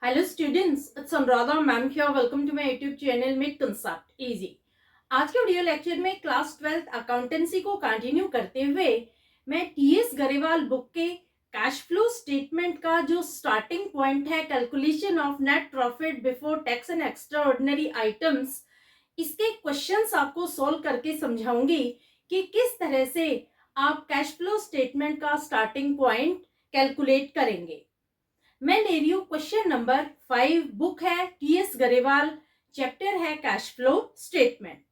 Hello students, it's Anuradha ma'am here. Welcome to my YouTube channel Make Concept Easy. आज के video lecture में class 12th accountancy को continue करते हुए मैं टीएस गरेवाल बुक के कैश फ्लो स्टेटमेंट का जो स्टार्टिंग पॉइंट है calculation of net profit before tax and extraordinary items, इसके क्वेश्चंस आपको सॉल्व करके समझाऊंगी कि किस तरह से आप कैश फ्लो स्टेटमेंट का स्टार्टिंग पॉइंट कैलकुलेट करेंगे। मैं ले रही हूँ क्वेश्चन नंबर 5, बुक है टीएस गरेवाल, चैप्टर है cash flow statement.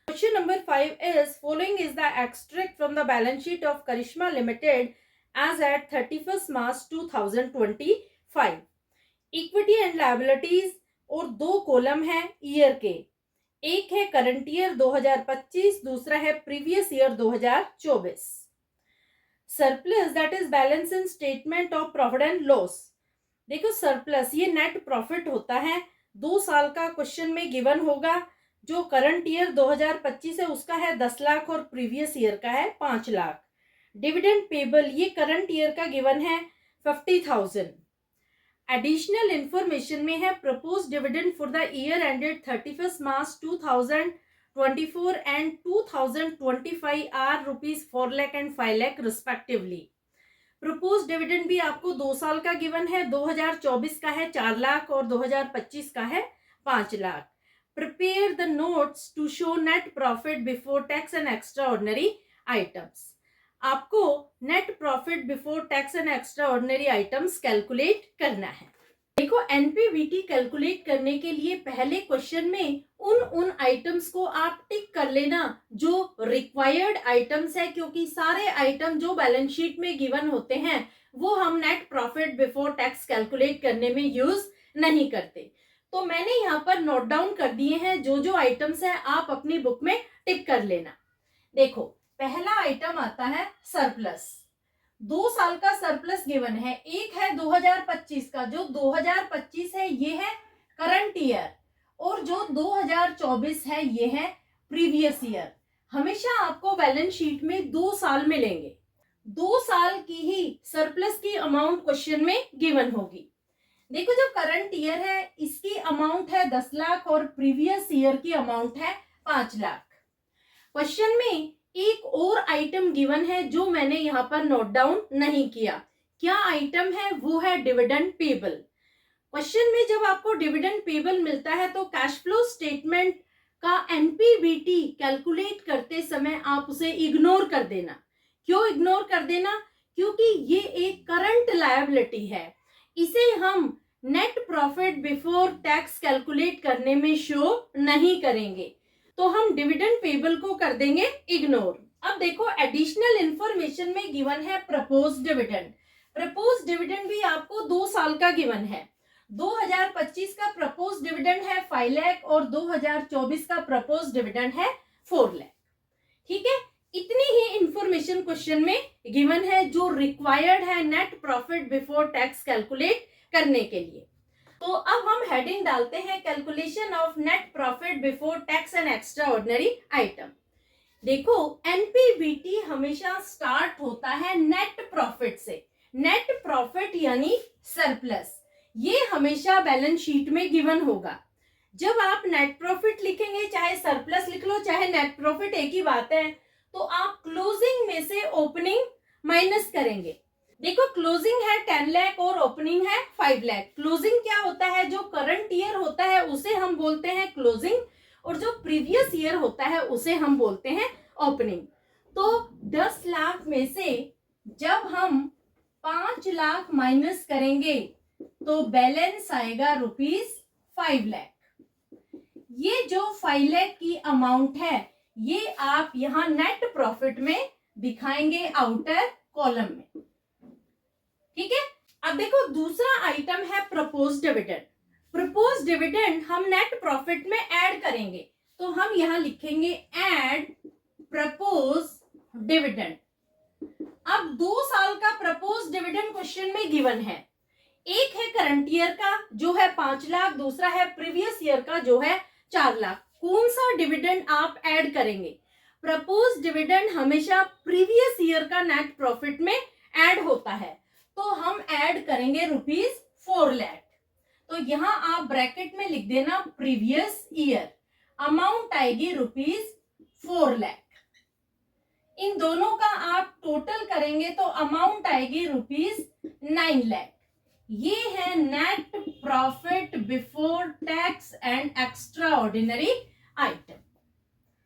Question number 5 is following is the extract from the balance sheet of Karishma limited as at 31 March 2025। Equity and liabilities और दो कॉलम है ईयर के, एक है करंट ईयर 2025, दूसरा है previous year 2024। Surplus that is balance in statement of profit and loss. देखो surplus ये नेट प्रॉफिट होता है, 2 साल का क्वेश्चन में गिवन होगा। जो करंट ईयर 2025 है उसका है 10 लाख और प्रीवियस ईयर का है 5 लाख। डिविडेंड पेबल ये करंट ईयर का गिवन है 50,000। एडिशनल इंफॉर्मेशन में है propose dividend for the year ended 31 March 2024 and 2025 are ₹4 lakh and 5 lakh respectively. Propose dividend भी आपको 2 साल का गिवन है, 2024 का है 4 लाख और 2025 का है 5 lakh. Prepare the notes to show net profit before tax and extraordinary items. आपको net profit before tax and extraordinary items calculate करना है। देखो एनपीवीटी कैलकुलेट करने के लिए पहले क्वेश्चन में उन आइटम्स को आप टिक कर लेना जो रिक्वायर्ड आइटम्स है, क्योंकि सारे आइटम जो बैलेंस शीट में गिवन होते हैं वो हम net profit before tax calculate करने में यूज नहीं करते। तो मैंने यहाँ पर नोट डाउन कर दिए हैं जो आइटम्स है, आप अपनी बुक में टिक कर लेना। देखो पहला आइटम आता है सरप्लस, 2 साल का सरप्लस गिवन है। एक है 2025 का, जो 2025 है ये है करंट ईयर, और जो 2024 है ये है प्रीवियस ईयर। हमेशा आपको बैलेंस शीट में 2 साल मिलेंगे, 2 साल की ही सरप्लस की अमाउंट क्वेश्चन में गिवन होगी। देखो जो करंट ईयर है इसकी अमाउंट है 10 लाख और प्रीवियस ईयर की अमाउंट है 5 लाख। क्वेश्चन में एक और आइटम गिवन है जो मैंने यहाँ पर नोट डाउन नहीं किया। क्या आइटम है? वो है डिविडेंड पेबल। क्वेश्चन में जब आपको डिविडेंड पेबल मिलता है तो कैश फ्लो स्टेटमेंट का एनपीवीटी कैलकुलेट करते समय आप उसे इग्नोर कर देना। क्यों इग्नोर कर देना? क्योंकि ये एक करंट लायबिलिटी है, इसे हम net profit before tax calculate करने में शो नहीं करेंगे, तो हम डिविडेंड पेबल को कर देंगे इग्नोर। अब देखो एडिशनल इंफॉर्मेशन में गिवन है प्रपोज डिविडेंड। प्रपोज डिविडेंड भी आपको 2 साल का गिवन है। 2025 का प्रपोज डिविडेंड है 5 लाख और 2024 का प्रपोज डिविडेंड है 4 लाख। ठीक है, इतनी ही इंफॉर्मेशन क्वेश्चन में गिवन है जो रिक्वायर्ड है net profit before tax calculate करने के लिए। तो अब हम हेडिंग डालते हैं calculation of net profit before tax and extraordinary item. देखो एनपीवीटी हमेशा स्टार्ट होता है नेट प्रॉफिट से। नेट प्रॉफिट यानी सरप्लस, ये हमेशा बैलेंस शीट में गिवन होगा। जब आप नेट प्रॉफिट लिखेंगे, चाहे सरप्लस लिख लो चाहे नेट प्रॉफिट, एक ही बात है, तो आप क्लोजिंग में से ओपनिंग माइनस करेंगे। देखो क्लोजिंग है 10 लाख और ओपनिंग है 5 लाख। क्लोजिंग क्या होता है? जो करंट ईयर होता है उसे हम बोलते हैं क्लोजिंग, और जो प्रीवियस ईयर होता है उसे हम बोलते हैं ओपनिंग। तो 10 लाख में से जब हम 5 लाख माइनस करेंगे तो बैलेंस आएगा ₹5 लाख। ये जो 5 लाख की अमाउंट है ये आप यहां नेट प्रॉफिट में दिखाएंगे आउटर कॉलम में। ठीक है, अब देखो दूसरा आइटम है प्रपोज डिविडेंड। प्रपोज डिविडेंड हम नेट प्रॉफिट में ऐड करेंगे, तो हम यहां लिखेंगे ऐड प्रपोज डिविडेंड। अब 2 साल का प्रपोज डिविडेंड क्वेश्चन में गिवन है। एक है करंट ईयर का जो है 5 लाख, दूसरा है प्रीवियस ईयर का जो है 4 लाख। कौन सा डिविडेंड आप ऐड करेंगे? प्रपोज डिविडेंड हमेशा प्रीवियस ईयर का नेट प्रॉफिट में ऐड होता है, तो हम ऐड करेंगे ₹4 लाख। तो यहाँ आप ब्रैकेट में लिख देना प्रीवियस ईयर, अमाउंट आएगी ₹4 लाख। इन दोनों का आप टोटल करेंगे तो अमाउंट आएगी ₹9 लाख। ये है net profit before tax and extraordinary item.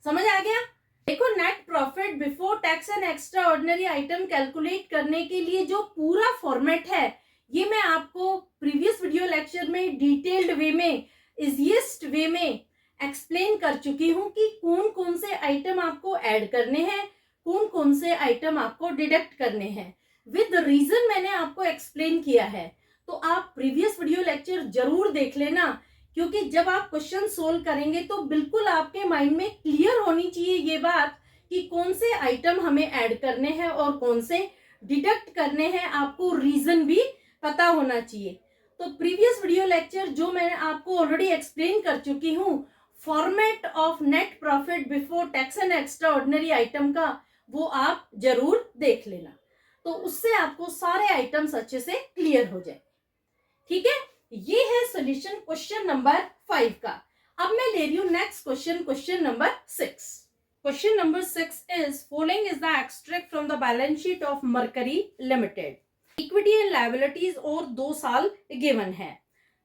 समझ आ गया? देखो, net profit before tax and extraordinary item calculate करने के लिए जो पूरा फॉर्मेट है, ये मैं आपको प्रीवियस वीडियो लेक्चर में डिटेल्ड वे में, इजीएस्ट वे में एक्सप्लेन कर चुकी हूं कि कौन कौन से आइटम आपको ऐड करने हैं, कौन कौन से आइटम आपको डिडक्ट करने हैं, विद रीजन मैंने आपको एक्सप्लेन किया है। तो आप प्रीवियस वीडियो लेक्चर जरूर देख लेना, क्योंकि जब आप क्वेश्चन सोल्व करेंगे तो बिल्कुल आपके माइंड में क्लियर होनी चाहिए ये बात कि कौन से आइटम हमें ऐड करने हैं और कौन से डिडक्ट करने हैं, आपको रीजन भी पता होना चाहिए। तो प्रीवियस वीडियो लेक्चर जो मैं आपको ऑलरेडी एक्सप्लेन कर चुकी हूँ, format of net profit before tax and extraordinary item का, वो आप जरूर देख लेना, तो उससे आपको सारे आइटम्स अच्छे से क्लियर हो जाए। ठीक है, ये है सॉल्यूशन क्वेश्चन नंबर 5 का। अब मैं ले रही हूं next question, question number 6। Question number 6 is following is the extract from the balance sheet of mercury limited. Equity and liabilities और 2 साल गिवन है,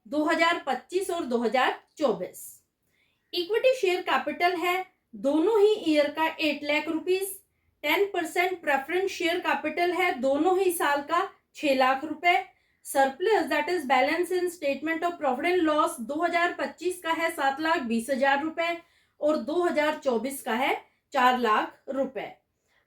2025 और 2024। इक्विटी शेयर कैपिटल है दोनों ही ईयर का 8 lakh rupees. 10% preference share capital है दोनों ही साल का 6 लाख रुपए। Surplus that is balance in statement of profit and loss 2025 का है 7,20,000 रुपए और 2024 का है 4 लाख रुपए।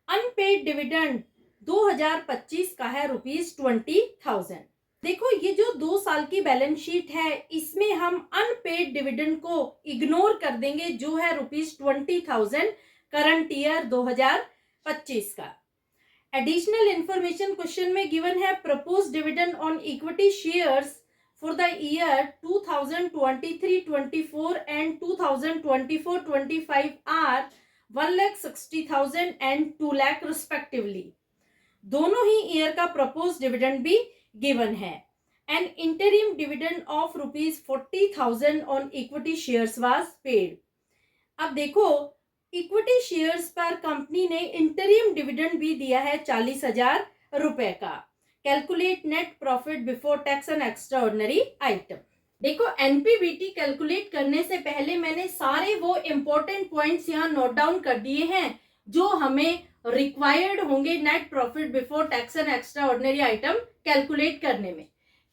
अनपेड डिविडेंड 2025 का है ₹20,000। देखो, ये जो 2 साल की बैलेंस शीट है, इसमें हम अनपेड डिविडेंड को इग्नोर कर देंगे, जो है ₹20,000 करंट ईयर 2025 का। एडिशनल इंफॉर्मेशन क्वेश्चन में गिवन है propose dividend on equity shares for the year 2023-24 and 2024-25 are 1,60,000 and 2 lakh respectively. दोनों ही ईयर का प्रपोज डिविडेंड भी गिवन है। An interim dividend of ₹40,000 on equity shares was paid. अब देखो, इक्विटी शेयर्स पर कंपनी ने इंटरिम डिविडेंड भी दिया है 40,000 रुपए का। Calculate net profit before tax and extraordinary item. देखो, एनपीबीटी कैलकुलेट करने से पहले मैंने सारे वो इंपॉर्टेंट पॉइंट्स यहाँ नोट डाउन कर दिए हैं जो हमें रिक्वायर्ड होंगे net profit before tax and extraordinary item calculate करने में।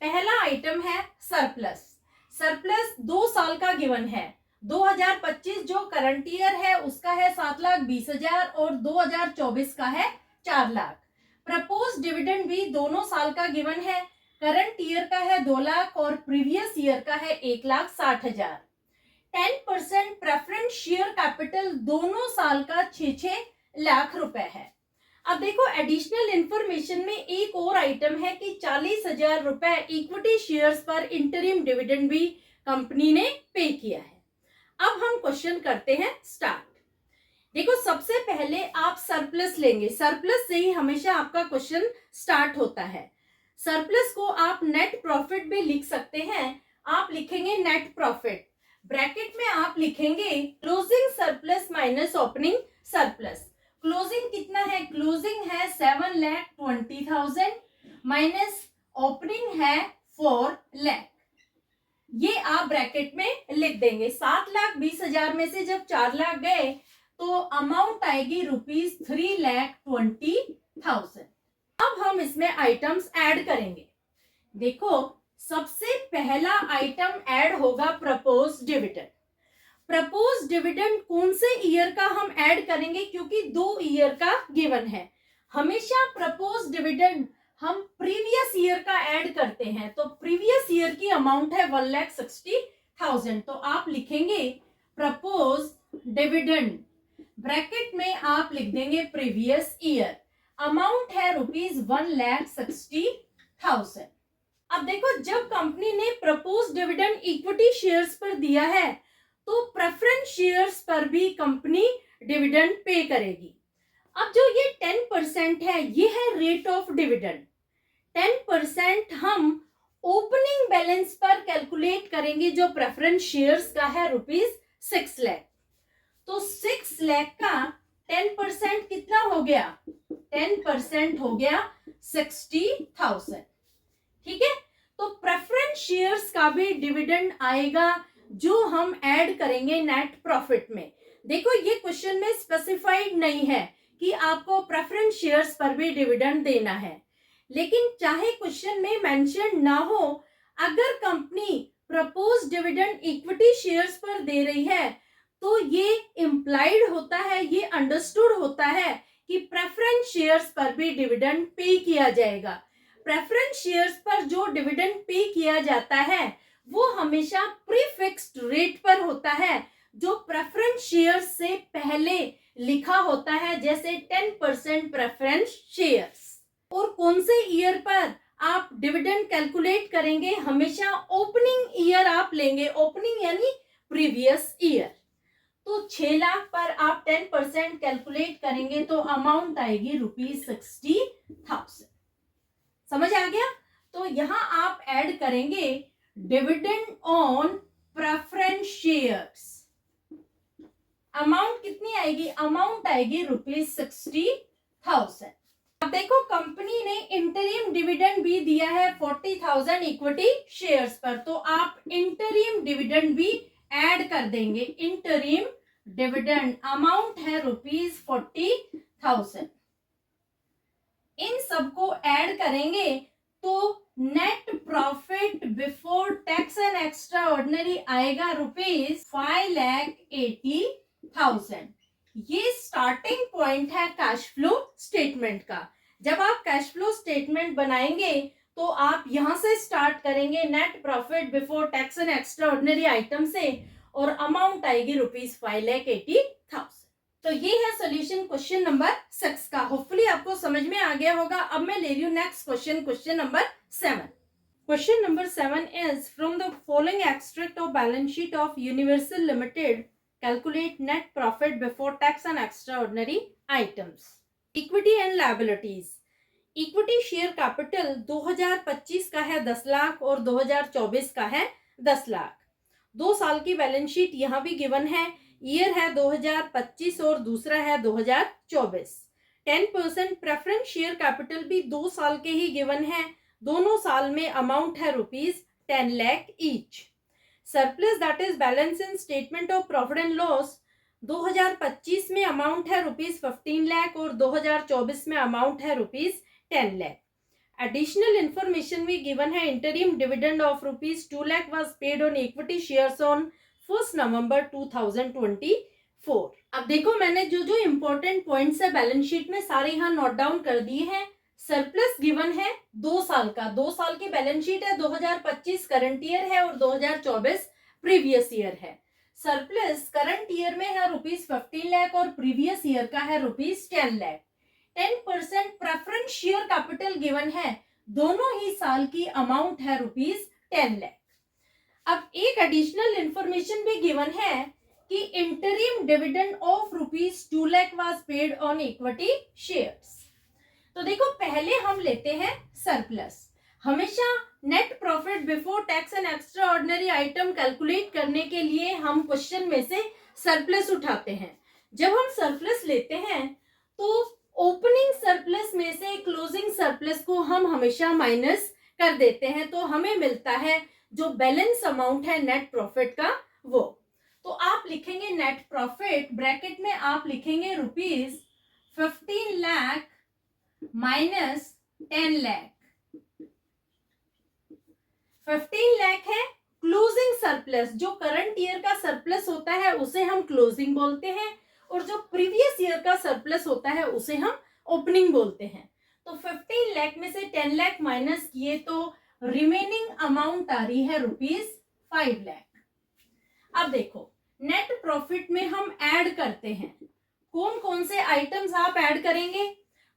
पहला आइटम है सरप्लस। सरप्लस 2 साल का गिवन है। 2025 जो करंट ईयर है उसका है 7,20,000 और 2024 का है 4 लाख। प्रपोज डिविडेंड भी दोनों साल का गिवन है। करंट ईयर का है 2 लाख और प्रीवियस ईयर का है 1,60,000। 10% प्रेफरेंस शेयर कैपिटल दोनों साल का 6 लाख रुपए है। अब देखो, एडिशनल इंफॉर्मेशन में एक और आइटम है कि 40,000 रुपए इक्विटी शेयर्स पर इंटरिम डिविडेंड भी कंपनी ने पे किया है। अब हम क्वेश्चन करते हैं स्टार्ट। देखो, सबसे पहले आप सरप्लस लेंगे। सरप्लस से ही हमेशा आपका क्वेश्चन स्टार्ट होता है। सरप्लस को आप नेट प्रॉफिट भी लिख सकते हैं। आप लिखेंगे नेट प्रॉफिट, ब्रैकेट में आप लिखेंगे closing surplus minus opening surplus. Closing कितना है? क्लोजिंग है 7,20,000 माइनस ओपनिंग है 4 लाख। ये आप ब्रैकेट में लिख देंगे। 7,20,000 में से जब 4 लाख गए तो अमाउंट आएगी ₹3,20,000। अब हम इसमें आइटम्स ऐड करेंगे। देखो, सबसे पहला आइटम ऐड होगा प्रपोज डिविडेंड। प्रपोज डिविडेंड कौन से ईयर का हम ऐड करेंगे? क्योंकि 2 ईयर का गिवन है। हमेशा प्रपोज डिविडेंड हम प्रीवियस ईयर का ऐड करते हैं, तो प्रीवियस ईयर की अमाउंट है 1,60,000। तो आप लिखेंगे प्रपोज डिविडेंड, ब्रैकेट में आप लिख देंगे प्रीवियस ईयर, अमाउंट है ₹1,60,000। अब देखो, जब कंपनी ने प्रपोज डिविडेंड इक्विटी शेयर्स पर दिया है तो प्रेफरेंस शेयर्स पर भी कंपनी डिविडेंड पे करेगी। अब जो ये 10% है, ये है रेट ऑफ डिविडेंड। 10% हम ओपनिंग बैलेंस पर कैलकुलेट करेंगे जो प्रेफरेंस शेयर्स का है ₹6 लाख। तो 6 लाख का 10% कितना हो गया? 10% हो गया 60,000। ठीक है, तो प्रेफरेंस शेयर्स का भी डिविडेंड आएगा जो हम ऐड करेंगे नेट प्रॉफिट में। देखो ये क्वेश्चन में स्पेसिफाइड नहीं है कि आपको प्रेफरेंस शेयर्स पर भी डिविडेंड देना है, लेकिन चाहे क्वेश्चन में मेंशन ना हो, अगर company propose dividend equity shares पर दे रही है तो ये इम्प्लाइड होता है, ये अंडरस्टूड होता है कि प्रेफरेंस शेयर्स पर भी डिविडेंड पे किया जाएगा। प्रेफरेंस शेयर्स पर जो डिविडेंड पे किया जाता है वो हमेशा प्रीफिक्स्ड रेट पर होता है, जो प्रेफरेंस शेयर्स से पहले लिखा होता है, जैसे 10% प्रेफरेंस शेयर्स। और कौन से ईयर पर आप डिविडेंड कैलकुलेट करेंगे? हमेशा ओपनिंग ईयर आप लेंगे, ओपनिंग यानी प्रीवियस ईयर। तो 6 लाख पर आप 10% कैलकुलेट करेंगे तो अमाउंट आएगी ₹60,000। समझ आ गया? तो यहां आप ऐड करेंगे dividend on preference shares. Amount कितनी आएगी? अमाउंट आएगी ₹60,000। अब देखो कंपनी ने इंटरिम डिविडेंड भी दिया है 40,000 इक्विटी शेयर्स पर, तो आप इंटरिम डिविडेंड भी ऐड कर देंगे। इंटरिम डिविडेंड अमाउंट है ₹40,000। इन सबको ऐड करेंगे तो net profit before tax and extra ordinary आएगा ₹5,80,000। ये स्टार्टिंग पॉइंट है कैश फ्लो स्टेटमेंट का। जब आप कैश फ्लो स्टेटमेंट बनाएंगे तो आप यहां से स्टार्ट करेंगे net profit before tax and extraordinary item से, और अमाउंट आएगी ₹5,80,000। तो ये है सॉल्यूशन क्वेश्चन नंबर 6 का। होपफुली आपको समझ में आ गया होगा। अब मैं ले रही हूँ next question, question number 7। Question number 7 is from the following extract of balance sheet of universal limited calculate net profit before tax and extraordinary items. Equity and liabilities. Equity share capital 2025 का है 10 लाख और 2024 का है 10 लाख। 2 साल की balance sheet यहाँ भी given है। ईयर है 2025 और दूसरा है 2024। 10% प्रेफरेंस शेयर कैपिटल भी 2 साल के ही गिवन है। दोनों साल में अमाउंट है ₹10 lakh each. Surplus that is balance in statement of profit and loss 2025 में अमाउंट है ₹15 लाख और 2024 में अमाउंट है ₹10 लाख। Additional information भी given है। interim dividend of ₹2 lakh was paid on equity shares on 1st November 2024। अब देखो मैंने जो जो इम्पोर्टेंट पॉइंट्स है बैलेंस शीट में सारे यहाँ नोट डाउन कर दिए हैं। सरप्लस गिवन है 2 साल का, 2 साल की बैलेंस शीट है। 2025 करंट ईयर है और 2024 प्रीवियस ईयर है। सरप्लस करंट ईयर में है ₹15 लाख और प्रीवियस ईयर का है ₹10 lakh. 10% preference share capital given है। दोनों ही साल की अमाउंट है ₹10 लाख। अब एक एडिशनल इंफॉर्मेशन भी गिवन है कि interim dividend of ₹2 lakh was paid on equity shares. तो देखो पहले हम लेते हैं सरप्लस। हमेशा net profit before tax and extraordinary item calculate करने के लिए हम क्वेश्चन में से सरप्लस उठाते हैं। जब हम सरप्लस लेते हैं तो ओपनिंग सरप्लस में से क्लोजिंग सरप्लस को हम हमेशा माइनस कर देते हैं, तो हमें मिलता है जो बैलेंस अमाउंट है नेट प्रॉफिट का वो। तो आप लिखेंगे नेट प्रॉफिट, ब्रैकेट में आप लिखेंगे ₹15 लाख माइनस 10 लाख। 15 लाख है क्लोजिंग सरप्लस। जो करंट ईयर का सरप्लस होता है उसे हम क्लोजिंग बोलते हैं, और जो प्रीवियस ईयर का सरप्लस होता है उसे हम ओपनिंग बोलते हैं। तो 15 लाख में से 10 लाख माइनस किए तो रिमेनिंग अमाउंट आ रही है ₹5 लाख। अब देखो नेट प्रॉफिट में हम ऐड करते हैं। कौन कौन से आइटम्स आप ऐड करेंगे?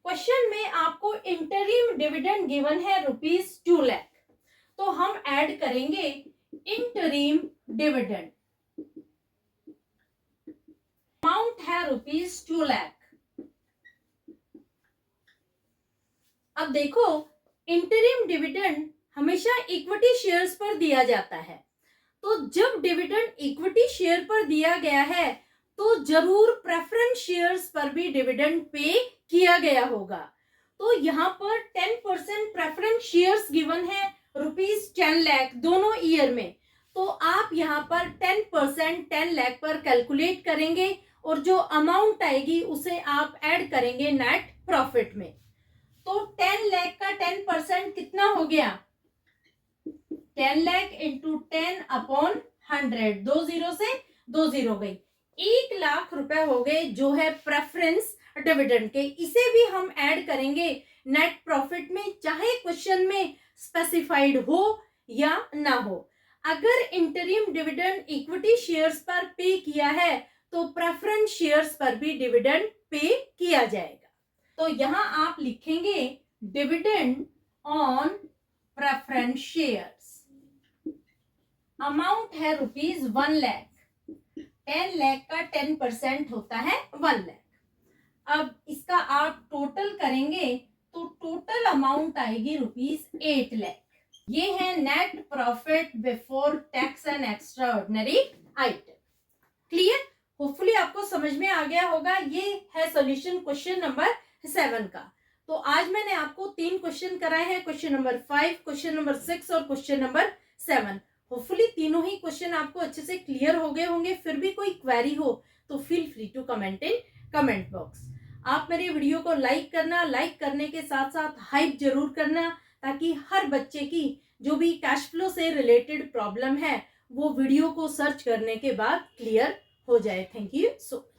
क्वेश्चन में आपको इंटरिम डिविडेंड गिवन है ₹2 लाख, तो हम ऐड करेंगे इंटरिम डिविडेंड। अमाउंट है ₹2 लाख। अब देखो इंटरिम डिविडेंड हमेशा इक्विटी शेयर्स पर दिया जाता है। तो जब डिविडेंड इक्विटी शेयर पर दिया गया है तो जरूर प्रेफरेंस शेयर्स पर भी डिविडेंड पे किया गया होगा। तो यहाँ पर 10% प्रेफरेंस शेयर्स गिवन है ₹10 लाख दोनों ईयर में। तो आप यहाँ पर 10% 10 लाख पर कैलकुलेट करेंगे और जो अमाउंट आएगी उसे आप ऐड करेंगे नेट प्रॉफिट में। तो 10 लाख का 10% कितना हो गया? 10 लाख इंटू 10 अपॉन 100, 2 जीरो से 2 जीरो गई, 1 लाख रुपए हो गए जो है प्रेफरेंस डिविडेंड के। इसे भी हम ऐड करेंगे नेट प्रॉफिट में, चाहे क्वेश्चन में स्पेसिफाइड हो या ना हो। अगर इंटरिम डिविडेंड इक्विटी शेयर्स पर पे किया है तो प्रेफरेंस शेयर्स पर भी डिविडेंड पे किया जाएगा। तो यहां आप लिखेंगे dividend on preference shares, amount है ₹1 लाख, 10 लाख का 10% होता है 1 लाख। अब इसका आप टोटल करेंगे तो टोटल अमाउंट आएगी ₹8 लाख। ये है net profit before tax and extraordinary item. Clear? Hopefully आपको समझ में आ गया होगा। ये है सॉल्यूशन क्वेश्चन नंबर 7 का। तो आज मैंने आपको 3 क्वेश्चन कराए हैं, क्वेश्चन नंबर 5, क्वेश्चन नंबर 6 और क्वेश्चन नंबर 7। होपफुली तीनों ही क्वेश्चन आपको अच्छे से क्लियर हो गए होंगे। फिर भी कोई क्वेरी हो तो feel free to comment in comment box. आप मेरे वीडियो को लाइक करना, लाइक करने के साथ साथ हाइप जरूर करना, ताकि हर बच्चे की जो भी कैश फ्लो से रिलेटेड प्रॉब्लम है वो वीडियो को सर्च करने के बाद क्लियर हो जाए। Thank you so much.